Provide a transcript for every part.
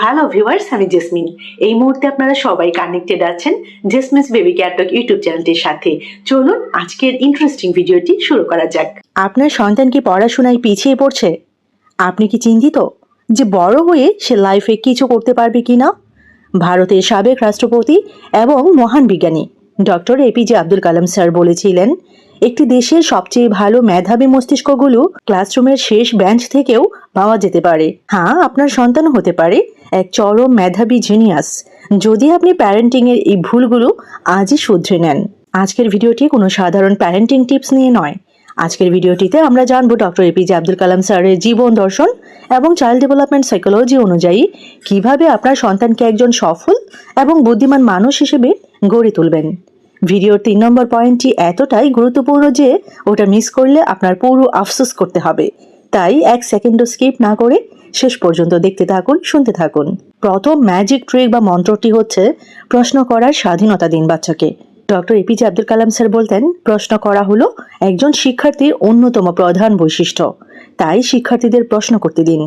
Hello viewers, আমি jasmine. এই মুহূর্তে আপনারা সবাই কানেক্টেড আছেন জেসমিনস বেবি কেয়ার টক ইউটিউব চ্যানেলটির সাথে। চলুন আজকের ইন্টারেস্টিং ভিডিওটি শুরু করা যাক। আপনার সন্তান কি পড়াশোনায় পিছিয়ে পড়ছে? আপনি কি চিন্তিত যে বড় হয়ে সে লাইফে কিছু করতে পারবে কিনা? ভারতের সাবেক রাষ্ট্রপতি এবং মহান বিজ্ঞানী doctor APJ Abdul Kalam sir বলেছিলেন, একটি দেশের সবচেয়ে ভালো মেধাবী মস্তিষ্কগুলো ক্লাসরুমের শেষ বেঞ্চ থেকেও পাওয়া যেতে পারে। হ্যাঁ, আপনার সন্তান হতে পারে এক চরম মেধাবী জিনিয়াস, যদি আপনি প্যারেন্টিং এর এই ভুলগুলো আজই শুধরে নেন। আজকের ভিডিওটি কোনো সাধারণ প্যারেন্টিং টিপস নিয়ে নয়। আজকের ভিডিওটিতে আমরা জানবো ডক্টর এপিজে আব্দুল কালাম স্যারের জীবন দর্শন এবং চাইল্ড ডেভেলপমেন্ট সাইকোলজি অনুযায়ী কিভাবে আপনার সন্তানকে একজন সফল এবং বুদ্ধিমান মানুষ হিসেবে গড়ে তুলবেন। ভিডিওর 3 নম্বর পয়েন্টটি এতটাই গুরুত্বপূর্ণ যে ওটা মিস করলে আপনার পুরো আফসোস করতে হবে। তাই 1 সেকেন্ডও স্কিপ না করে শেষ পর্যন্ত দেখতে থাকুন, শুনতে থাকুন। প্রথম ম্যাজিক ট্রিক বা মন্ত্রটি হচ্ছে প্রশ্ন করার স্বাধীনতা দিন বাচ্চাকে। Doctor APJ Abdul Kalam sir বলতেন, প্রশ্ন করা হলো একজন শিক্ষার্থীর অন্যতম প্রধান বৈশিষ্ট্য। তাই শিক্ষার্থীদের প্রশ্ন করতে দিন।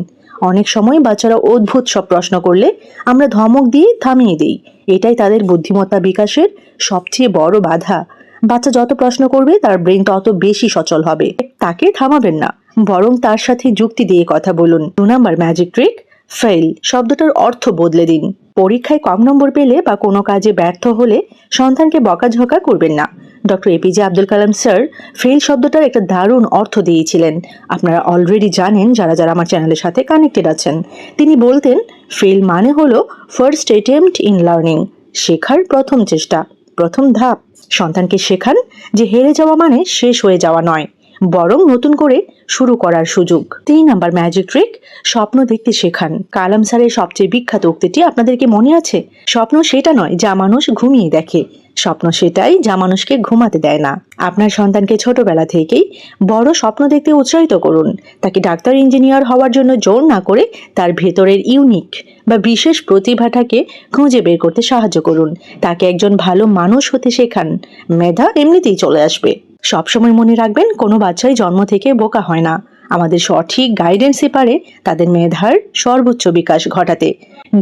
অনেক সময় বাচ্চারা অদ্ভুত সব প্রশ্ন করলে আমরা ধমক দিয়ে থামিয়ে দিই। এটাই তাদের বুদ্ধিমত্তা বিকাশের সবচেয়ে বড় বাধা। বাচ্চা যত প্রশ্ন করবে তার ব্রেন তত বেশি সচল হবে। তাকে থামাবেন না, বরং তার সাথে যুক্তি দিয়ে কথা বলুন। 2 নাম্বার ম্যাজিক ট্রিক, ফেল শব্দটার অর্থ বদলে দিন। পরীক্ষায় কম নম্বর পেলে বা কোনো কাজে ব্যর্থ হলে সন্তানকে বকাঝকা করবেন না। Doctor APJ Abdul Kalam sir fail শব্দটার একটা দারুণ অর্থ দিয়েছিলেন। আপনারা অলরেডি জানেন যারা যারা আমার চ্যানেলের সাথে কানেক্টেড আছেন। তিনি বলতেন, ফেল মানে হলো ফার্স্ট অ্যাটেম্পট ইন লার্নিং, শেখার প্রথম চেষ্টা, প্রথম ধাপ। সন্তানকে শেখান যে হেরে যাওয়া মানে শেষ হয়ে যাওয়া নয়, বরং নতুন করে শুরু করার সুযোগ। 3 নাম্বার ম্যাজিক ট্রিক, স্বপ্ন দেখতে শেখান। কালাম স্যারের সবচেয়ে বিখ্যাত উক্তিটি আপনাদেরকে মনে আছে? স্বপ্ন সেটা নয় যা মানুষ ঘুমিয়ে দেখে, স্বপ্ন সেটাই যা মানুষকে ঘুমাতে দেয় না। আপনার সন্তানকে ছোটবেলা থেকেই বড় স্বপ্ন দেখতে উৎসাহিত করুন। তাকে ডাক্তার, ইঞ্জিনিয়ার হওয়ার জন্য জোর না করে তার ভেতরের ইউনিক বা বিশেষ প্রতিভাটাকে খুঁজে বের করতে সাহায্য করুন। তাকে একজন ভালো মানুষ হতে শেখান। মেধা এমনিতেই চলে আসবে। সবসময় মনে রাখবেন, কোনো বাচ্চাই জন্ম থেকে বোকা হয় না। আমাদের সঠিক গাইডেন্সই পারে তাদের মেধার সর্বোচ্চ বিকাশ ঘটাতে।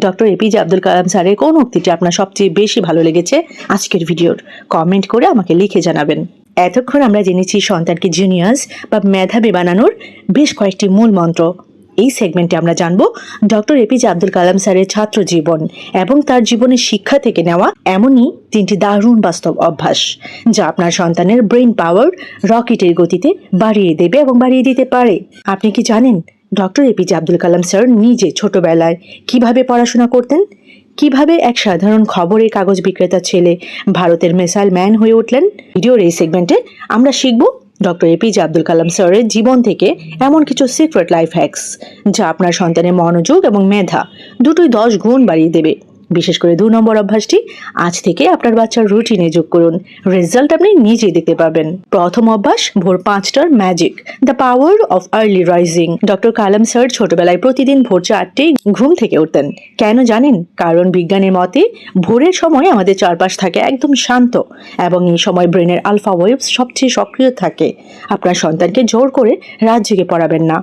ডক্টর এপিজে আব্দুল কালাম স্যারের কোন উক্তিটি আপনার সবচেয়ে বেশি ভালো লেগেছে আজকের ভিডিওর কমেন্ট করে আমাকে লিখে জানাবেন। এতক্ষণ আমরা জেনেছি সন্তানকে জিনিয়াস বা মেধাবী বানানোর বেশ কয়েকটি মূল মন্ত্র। এই সেগমেন্টে আমরা জানব ডক্টর এপিজে আব্দুল কালাম স্যারের ছাত্র জীবন এবং তার জীবনের শিক্ষা থেকে নেওয়া এমনই 3টি দারুণ বাস্তব অভ্যাস যা আপনার সন্তানের ব্রেন পাওয়ার রকেটের গতিতে বাড়িয়ে দেবে এবং বাড়িয়ে দিতে পারে। আপনি কি জানেন doctor APJ Abdul Kalam sir নিজে ছোটবেলায় কিভাবে পড়াশোনা করতেন? কিভাবে এক সাধারণ খবরের কাগজ বিক্রেতা ছেলে ভারতের মিসাইল ম্যান হয়ে উঠলেন? ভিডিওর এই সেগমেন্টে আমরা শিখব ডক্টর এপিজে আব্দুল কালাম স্যারের জীবন থেকে এমন কিছু সিক্রেট লাইফ হ্যাকস যা আপনার সন্তানের মনোযোগ এবং মেধা দুটোই 10 গুণ বাড়িয়ে দেবে। বিশেষ করে 2 নম্বর অভ্যাসটি আজ থেকে আপনার বাচ্চার রুটিনে যোগ করুন। রেজাল্ট আপনি নিজেই দেখতে পাবেন। প্রথম অভ্যাস, ভোর 5টার magic, the power of early rising. Doctor Kalam sir ছোটবেলায় প্রতিদিন ভোর 4টেই ঘুম থেকে উঠতেন। কেন জানেন? কারণ বিজ্ঞানের মতে ভোরের সময় আমাদের চারপাশ থাকে একদম শান্ত এবং এই সময় ব্রেনের আলফা ওয়েভস সবচেয়ে সক্রিয় থাকে। আপনার সন্তানকে জোর করে রাত জেগে পড়াবেন না।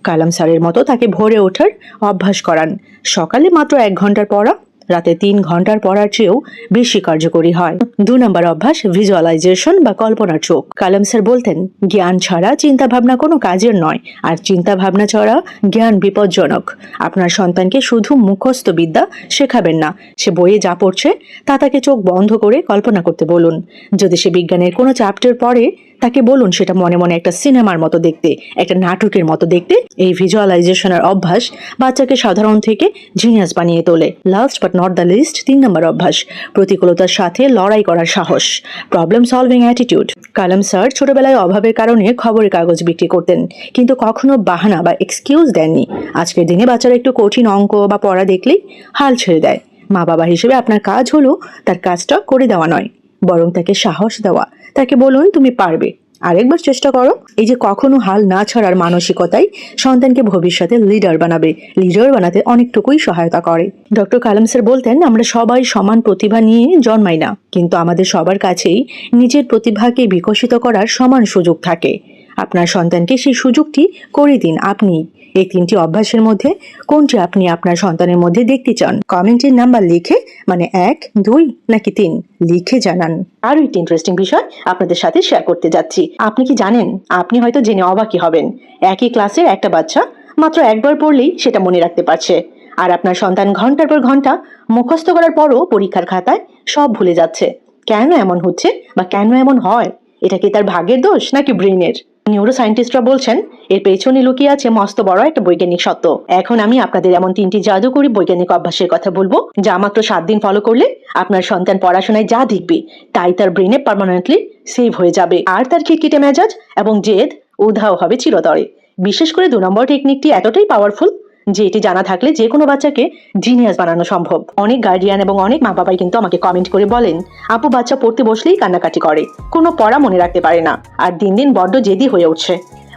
কালাম স্যারের মতো তাকে ভোরে ওঠার অভ্যাস করান। সকালে মাত্র 1 ঘন্টার পড়া রাতে 3 ঘন্টার পড়ার চেয়েও বেশি কার্যকরী হয়। 2 নম্বর অভ্যাস, ভিজুয়ালাইজেশন বা কল্পনার চোখ। কালাম স্যার বলতেন, জ্ঞান ছাড়া চিন্তা ভাবনা কোনো কাজের নয়, আর চিন্তা ভাবনা ছাড়া জ্ঞান বিপজ্জনক। আপনার সন্তানকে শুধু মুখস্থ বিদ্যা শেখাবেন না, সে বইয়ে যা পড়ছে তা তাকে চোখ বন্ধ করে কল্পনা করতে বলুন। যদি সে বিজ্ঞানের কোনো চ্যাপ্টার পড়ে, তাকে বলুন সেটা মনে মনে একটা সিনেমার মতো দেখতে, একটা নাটকের মতো দেখতে। এই ভিজুয়ালাইজেশনের অভ্যাস বাচ্চাকে সাধারণ থেকে জিনিয়াস বানিয়ে তোলে। Last but not the least, 3 নম্বর অভ্যাস, প্রতিকূলতার সাথে লড়াই করার সাহস, problem solving attitude. Kalam sir ছোটবেলায় অভাবের কারণে খবরের কাগজ বিক্রি করতেন, কিন্তু কখনো বাহানা বা এক্সকিউজ দেননি। আজকের দিনে বাচ্চারা একটু কঠিন অঙ্ক বা পড়া দেখলেই হাল ছেড়ে দেয়। মা বাবা হিসেবে আপনার কাজ হলো তার কাজটা করে দেওয়া নয়, বরং তাকে সাহস দেওয়া। তাকে বলুন, তুমি পারবে, আরেকবার চেষ্টা করো। এই যে কখনো হাল না ছাড়ার মানসিকতাই সন্তানকে ভবিষ্যতে লিডার বানাবে। লিডার বানাতে অনেকটুকুই সহায়তা করে। ডক্টর কালাম স্যার বলতেন, আমরা সবাই সমান প্রতিভা নিয়ে জন্মাই না, কিন্তু আমাদের সবার কাছেই নিজের প্রতিভাকে বিকশিত করার সমান সুযোগ থাকে। আপনার সন্তানকে সেই সুযোগটি করে দিন আপনি। এই 3টি অভ্যাসের মধ্যে কোনটি আপনি আপনার সন্তানের মধ্যে দেখতে চান? কমেন্টের নাম্বার লিখে, মানে 1, 2 নাকি 3 লিখে জানান। আরও একটি ইন্টারেস্টিং বিষয় আপনাদের সাথে শেয়ার করতে যাচ্ছি। আপনি কি জানেন, আপনি হয়তো জেনে অবাকই হবেন, একই ক্লাসের একটা বাচ্চা মাত্র একবার পড়লেই সেটা মনে রাখতে পারছে, আর আপনার সন্তান ঘন্টার পর ঘন্টা মুখস্থ করার পরও পরীক্ষার খাতায় সব ভুলে যাচ্ছে। কেন এমন হচ্ছে বা কেন এমন হয়? এটা কি তার ভাগ্যের দোষ নাকি ব্রেনের? নিউরো সায়েন্টিস্টরা বলছেন এর পেছনে লুকিয়ে আছে মস্ত বড় একটা বৈজ্ঞানিক সত্য। এখন আমি আপনাদের এমন 3টি জাদুকরী বৈজ্ঞানিক অভ্যাসের কথা বলবো, যা মাত্র 7 দিন ফলো করলে আপনার সন্তান পড়াশোনায় যা দেখবে তাই তার ব্রেনে পার্মানেন্টলি সেভ হয়ে যাবে, আর তার খিটখিটে মেজাজ এবং জেদ উধাও হবে চিরতরে। বিশেষ করে 2 নম্বর টেকনিকটি এতটাই পাওয়ারফুল যে এটি জানা থাকলে যে কোনো বাচ্চাকে জিনিয়াস বানানো সম্ভব। অনেক গার্ডিয়ান এবং অনেক মা বাবাই কিন্তু আমাকে কমেন্ট করে বলেন, আপু বাচ্চা পড়তে বসলেই কান্নাকাটি করে, কোনো পড়া মনে রাখতে পারে না, আর দিন দিন বড্ড জেদি হয়ে উঠছে।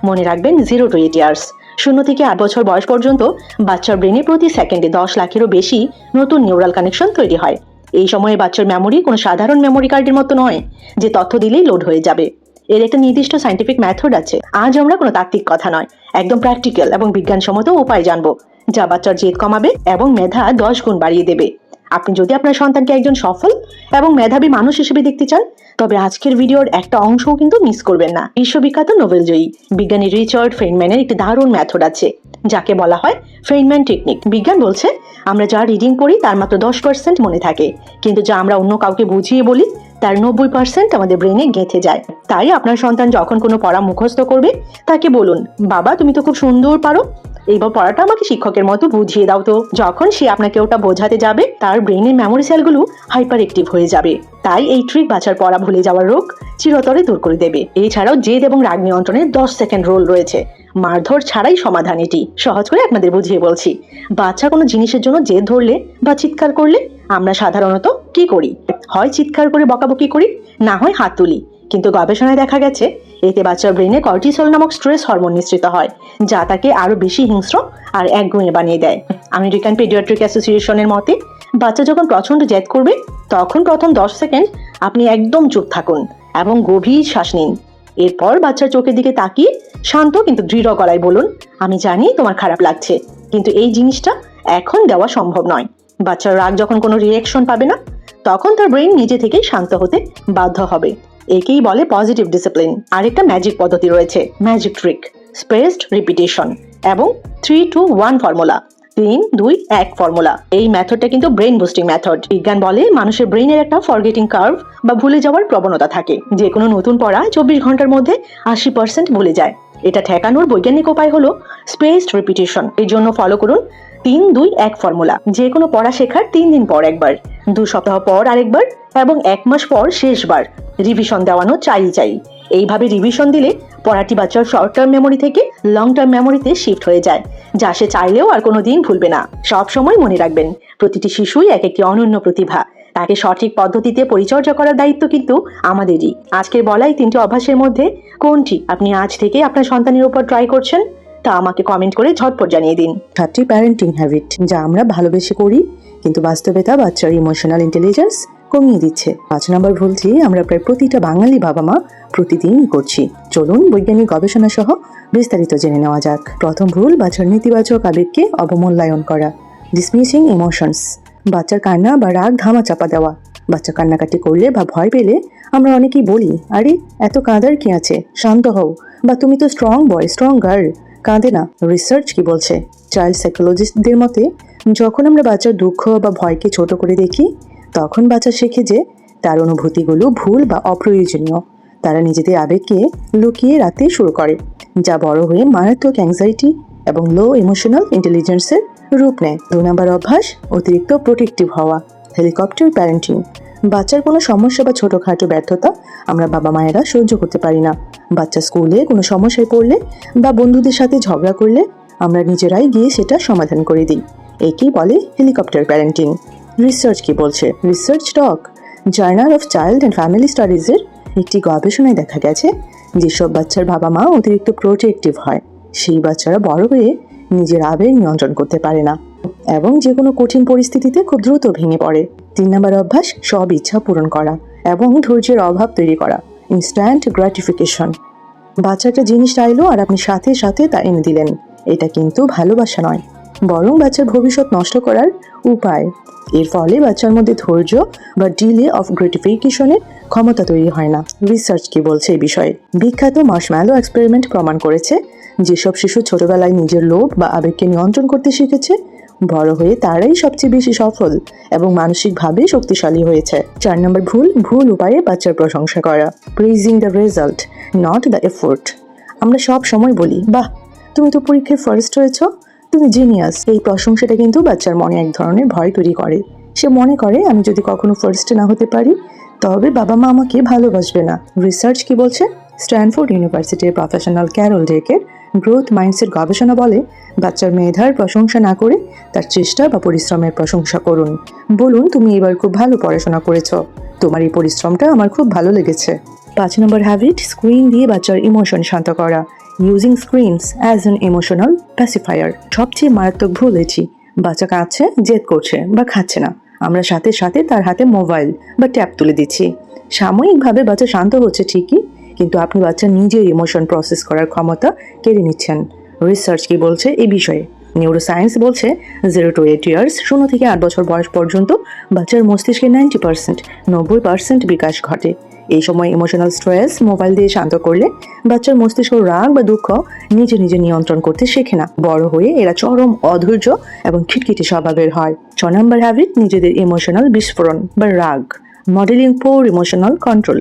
মনে রাখবেন 0 to 8 ইয়ার্স, 0 থেকে 8 বছর বয়স পর্যন্ত বাচ্চার ব্রেনে প্রতি সেকেন্ডে 10 লাখেরও বেশি নতুন নিউরাল কানেকশন তৈরি হয়। এই সময়ে বাচ্চার মেমোরি কোনো সাধারণ মেমোরি কার্ডের মতো নয় যে তথ্য দিলেই লোড হয়ে যাবে। এর একটা নির্দিষ্ট সাইন্টিফিক মেথড আছে। আজ আমরা কোনো তাত্ত্বিক কথা নয়, একদম প্র্যাকটিক্যাল এবং বিজ্ঞানসম্মত উপায় জানবো, যা বাচ্চার জেদ কমাবে এবং মেধা 10 গুণ বাড়িয়ে দেবে। আপনি যদি আপনার সন্তানকে একজন সফল এবং মেধাবী মানুষ হিসেবে দেখতে চান, তবে আজকের ভিডিওর একটা অংশও কিন্তু মিস করবেন না। বিশ্ববিখ্যাত নোবেল জয়ী বিজ্ঞানী রিচার্ড ফেইনম্যানের একটি দারুণ মেথড আছে, যাকে বলা হয় ফেইনম্যান টেকনিক। বিজ্ঞান বলছে আমরা যা রিডিং পড়ি তার মাত্র 10% মনে থাকে, কিন্তু যা আমরা অন্য কাউকে বুঝিয়ে বলি তার 90% আমাদের ব্রেনে গেঁথে যায়। তাই আপনার সন্তান যখন কোনো পড়া মুখস্থ করবে, তাকে বলুন, বাবা তুমি তো খুব সুন্দর পারো, এইবার পড়াটা আমাকে শিক্ষকের মতো বুঝিয়ে দাও তো। যখন সে আপনাকে ওটা বোঝাতে যাবে, তার ব্রেনের মেমোরি সেলগুলো হাইপার অ্যাক্টিভ হয়ে যাবে। তাই এই ট্রিক বাচ্চার পড়া ভুলে যাওয়ার রোগ চিরতরে দূর করে দেবে। এছাড়াও জেদ এবং রাগ নিয়ন্ত্রণে 10 সেকেন্ড রোল রয়েছে। মারধর ছাড়াই সমাধান এটি। সহজ করে আপনাদের বুঝিয়ে বলছি। বাচ্চা কোনো জিনিসের জন্য জেদ ধরলে বা চিৎকার করলে আমরা সাধারণত কি করি? হয় চিৎকার করে বকাবকি করি, না হয় হাত তুলি। কিন্তু গবেষণায় দেখা গেছে এতে বাচ্চার ব্রেনে কর্টিসল নামক স্ট্রেস হরমোন নিঃসৃত হয়, যা তাকে আরো বেশি হিংস্র আর একগুঁয়ে বানিয়ে দেয়। আমেরিকান পেডিয়াট্রিক অ্যাসোসিয়েশনের মতে, বাচ্চা যখন প্রচন্ড জেদ করবে, তখন প্রথম 10 সেকেন্ড আপনি একদম চুপ থাকুন এবং গভীর শ্বাস নিন। এরপর বাচ্চার চোখের দিকে তাকিয়ে শান্ত কিন্তু দৃঢ় গলায় বলুন, আমি জানি তোমার খারাপ লাগছে, কিন্তু এই জিনিসটা এখন দেওয়া সম্ভব নয়। বাচ্চার রাগ যখন কোনো রিঅ্যাকশন পাবে না, তখন তার ব্রেন নিজে থেকেই শান্ত হতে বাধ্য হবে। একেই বলে পজিটিভ ডিসিপ্লিন। আরেকটা ম্যাজিক পদ্ধতি রয়েছে, ম্যাজিক ট্রিক, স্পেসড রিপিটেশন এবং 3-2-1 ফর্মুলা, 3-2-1 ফর্মুলা। এই মেথডটা কিন্তু ব্রেন বুস্টিং মেথড। বিজ্ঞান বলে মানুষের ব্রেনের একটা ফরগেটিং কার্ভ বা ভুলে যাওয়ার প্রবণতা থাকে। যে কোনো নতুন পড়া 24 ঘন্টার মধ্যে 80% ভুলে যায়। এটা ঠেকানোর বৈজ্ঞানিক উপায় হলো স্পেসড রিপিটেশন। এই জন্য ফলো করুন 3-2-1 ফর্মুলা। যে কোনো পড়া শেখার 3 দিন পর একবার, 2 সপ্তাহ পর আরেকবার এবং 1 মাস পর শেষবার রিভিশন দেওয়ানো চাই। এইভাবে রিভিশন দিলে পড়াটি বাচ্চার শর্ট টার্ম মেমোরি থেকে লং টার্ম মেমোরিতে শিফট হয়ে যায়, যা সে চাইলেও আর কোনোদিন ভুলবে না। সব সময় মনে রাখবেন, প্রতিটি শিশুই এক একটি অনন্য প্রতিভা। তাকে সঠিক পদ্ধতিতে পরিচর্যা করার দায়িত্ব কিন্তু আমাদেরই। আজকের বলা এই 3টি অভ্যাসের মধ্যে কোনটি আপনি আজ থেকে আপনার সন্তানের উপর ট্রাই করছেন, তা আমাকে কমেন্ট করে ঝটপট জানিয়ে দিন। 7টি প্যারেন্টিং হ্যাবিট যা আমরা ভালোবেসে করি, কিন্তু বাস্তবে তা বাচ্চার ইমোশনাল ইন্টেলিজেন্স কমিয়ে দিচ্ছে। 5 নম্বর ভুলটি আমরা প্রায় প্রতিটা বাঙালি বাবা মা প্রতিদিনই করছি। চলুন বৈজ্ঞানিক গবেষণা সহ বিস্তারিত জেনে নেওয়া যাক। প্রথম ভুল, বাচ্চার নেতিবাচক আবেগকে অবমূল্যায়ন করা, ডিসমিসিং ইমোশনস। বাচ্চার কান্না বা রাগ ধামাচাপা দেওয়া। বাচ্চা কান্নাকাটি করলে বা ভয় পেলে আমরা অনেকেই বলি, আরে এত কাঁদার কি আছে, শান্ত হও, বা তুমি তো স্ট্রং বয়, স্ট্রং গার্ল, কাঁদে না। রিসার্চ কি বলছে? চাইল্ড সাইকোলজিস্টদের মতে, যখন আমরা বাচ্চার দুঃখ বা ভয়কে ছোট করে দেখি, তখন বাচ্চা শেখে যে তার অনুভূতিগুলো ভুল বা অপ্রয়োজনীয়। তারা নিজেদের আবেগকে লুকিয়ে রাখতে শুরু করে, যা বড় হয়ে মারাত্মক অ্যাংজাইটি এবং লো ইমোশনাল ইন্টেলিজেন্সের রূপ নেয়। 2 নম্বর অভ্যাস, অতিরিক্ত প্রোটেক্টিভ হওয়া, হেলিকপ্টার প্যারেন্টিং। বাচ্চার কোনো সমস্যা বা ছোটোখাটো ব্যর্থতা আমরা বাবা মায়েরা সহ্য করতে পারি না। বাচ্চা স্কুলে কোনো সমস্যায় পড়লে বা বন্ধুদের সাথে ঝগড়া করলে আমরা নিজেরাই গিয়ে সেটা সমাধান করে দিই। একেই বলে হেলিকপ্টার প্যারেন্টিং। রিসার্চ কি বলছে? Research talk, journal of child and family স্টাডিজের একটি গবেষণায় দেখা গেছে, যেসব বাচ্চার বাবা মা অতিরিক্ত প্রোটেক্টিভ হয়, সেই বাচ্চারা বড় হয়ে নিজের আবেগ নিয়ন্ত্রণ করতে পারে না এবং যে কোনো কঠিন পরিস্থিতিতে খুব দ্রুত ভেঙে পড়ে। 3 নম্বর অভ্যাস, সব ইচ্ছা পূরণ করা এবং ধৈর্যের অভাব তৈরি করা, ইনস্ট্যান্ট গ্র্যাটিফিকেশন। বাচ্চাটা জিনিস চাইলো আর আপনি সাথে সাথে তা এনে দিলেন, এটা কিন্তু ভালোবাসা নয়, বরং বাচ্চার ভবিষ্যৎ নষ্ট করার উপায়। এর ফলে বাচ্চার মধ্যে ধৈর্য বা ডিলে অফ গ্রেটিফিকেশনের ক্ষমতা তৈরি হয় না। রিসার্চ কি বলছে এই বিষয়ে? বিখ্যাত মার্শম্যালো এক্সপেরিমেন্ট প্রমাণ করেছে যেসব শিশু ছোটবেলায় নিজের লোভ বা আবেগকে নিয়ন্ত্রণ করতে শিখেছে, বড় হয়ে তারাই সবচেয়ে বেশি সফল এবং মানসিকভাবে শক্তিশালী হয়েছে। 4 নম্বর ভুল, ভুল উপায়ে বাচ্চার প্রশংসা করা। Praising the result, not the effort. আমরা সব সময় বলি, বাহ তুমি তো পরীক্ষায় ফার্স্ট হয়েছ, তুমি জিনিয়াস। এই প্রশংসাটা কিন্তু বাচ্চার মনে এক ধরনের ভয় তৈরি করে। সে মনে করে আমি যদি কখনো ফার্স্ট না হতে পারি তবে বাবা মা আমাকে ভালোবাসবে না। রিসার্চ কি বলছে? স্ট্যানফোর্ড ইউনিভার্সিটির প্রফেশনাল ক্যারল ডেকের গ্রোথ মাইন্ডসেট গবেষণা বলে, বাচ্চার মেধার প্রশংসা না করে তার চেষ্টা বা পরিশ্রমের প্রশংসা করুন। বলুন, তুমি এবার খুব ভালো পড়াশোনা করেছ, তোমার এই পরিশ্রমটা আমার খুব ভালো লেগেছে। 5 নম্বর হ্যাবিট, স্ক্রিন দিয়ে বাচ্চার ইমোশন শান্ত করা। Using screens as an emotional pacifier. সবচেয়ে মারাত্মক ভুল এটি। বাচ্চা কাঁদছে, জেদ করছে বা খাচ্ছে না, আমরা সাথে সাথে তার হাতে মোবাইল বা ট্যাব তুলে দিচ্ছি। সাময়িকভাবে বাচ্চা শান্ত হচ্ছে ঠিকই, কিন্তু আপনি বাচ্চার নিজের ইমোশন প্রসেস করার ক্ষমতা কেড়ে নিচ্ছেন। রিসার্চ কি বলছে এই বিষয়ে? নিউরোসায়েন্স বলছে 0 to 8 ইয়ার্স, 0 থেকে 8 বছর বয়স পর্যন্ত বাচ্চার মস্তিষ্কে 90% বিকাশ ঘটে। এই সময় ইমোশনাল স্ট্রেস মোবাইল দিয়ে শান্ত করলে বাচ্চার মস্তিষ্ক রাগ বা দুঃখ নিজে নিজে নিয়ন্ত্রণ করতে শেখে না। বড় হয়ে এরা চরম অধৈর্য এবং খিটখিটে স্বভাবের হয়। 6 নম্বর হ্যাবিট, নিজেদের ইমোশনাল বিস্ফোরণ বা রাগ। মডেলিং পোর ইমোশনাল কন্ট্রোল।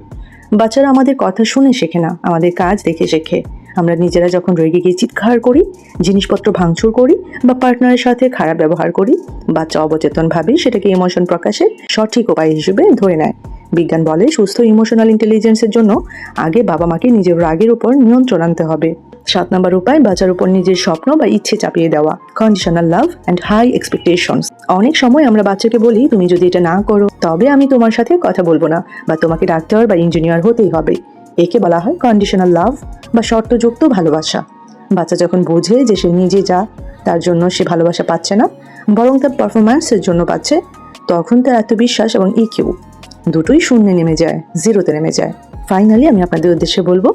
বাচ্চারা আমাদের কথা শুনে শেখে না, আমাদের কাজ দেখে শেখে। আমরা নিজেরা যখন রেগে গিয়ে চিৎকার করি, জিনিসপত্র ভাঙচুর করি বা পার্টনারের সাথে খারাপ ব্যবহার করি, বাচ্চা অবচেতনভাবে সেটাকে ইমোশন প্রকাশের সঠিক উপায় হিসেবে ধরে নেয়। বিজ্ঞান বলে সুস্থ ইমোশনাল ইন্টেলিজেন্সের জন্য আগে বাবা মাকে নিজের রাগের উপর নিয়ন্ত্রণ আনতে হবে। 7 নম্বর উপায়, বাচ্চার উপর নিজের স্বপ্ন বা ইচ্ছে চাপিয়ে দেওয়া। Conditional love and high expectations. অনেক সময় আমরা বাচ্চাকে বলি, তুমি যদি এটা না করো তবে আমি তোমার সাথে কথা বলবো না, বা তোমাকে ডাক্তার বা ইঞ্জিনিয়ার হতেই হবে। একে বলা হয় কন্ডিশনাল লাভ বা শর্তযুক্ত ভালোবাসা। বাচ্চা যখন বোঝে যে সে নিজে যা তার জন্য সে ভালোবাসা পাচ্ছে না, বরং তার পারফরম্যান্সের জন্য পাচ্ছে, তখন তার আত্মবিশ্বাস এবং ইকিউ দুটোই শূন্যে নেমে যায়, জিরোতে নেমে যায়। ফাইনালি আমি আপনাদের উদ্দেশ্যে বলবো,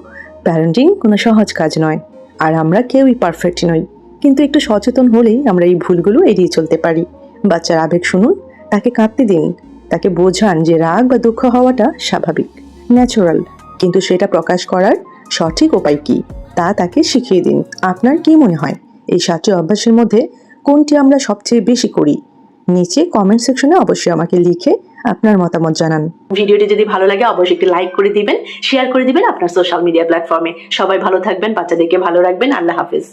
প্যারেন্টিং কোনো সহজ কাজ নয়, আর আমরা কেউই পারফেক্ট নই, কিন্তু একটু সচেতন হলেই আমরা এই ভুলগুলো এড়িয়ে চলতে পারি। বাচ্চার আবেগ শুনুন, তাকে কাঁদতে দিন, তাকে বোঝান যে রাগ বা দুঃখ হওয়াটা স্বাভাবিক, ন্যাচারাল, কিন্তু সেটা প্রকাশ করার সঠিক উপায় কি তা তাকে শিখিয়ে দিন। আপনার কি মনে হয় এই 7টি অভ্যাসের মধ্যে কোনটি আমরা সবচেয়ে বেশি করি? নিচে কমেন্ট সেকশনে অবশ্যই আমাকে লিখে আপনার মতামত জানান। ভিডিওটি যদি ভালো লাগে অবশ্যই একটি লাইক করে দিবেন, শেয়ার করে দিবেন আপনার সোশ্যাল মিডিয়া প্ল্যাটফর্মে। সবাই ভালো থাকবেন, বাচ্চাদেরকে ভালো রাখবেন। আল্লাহ হাফেজ।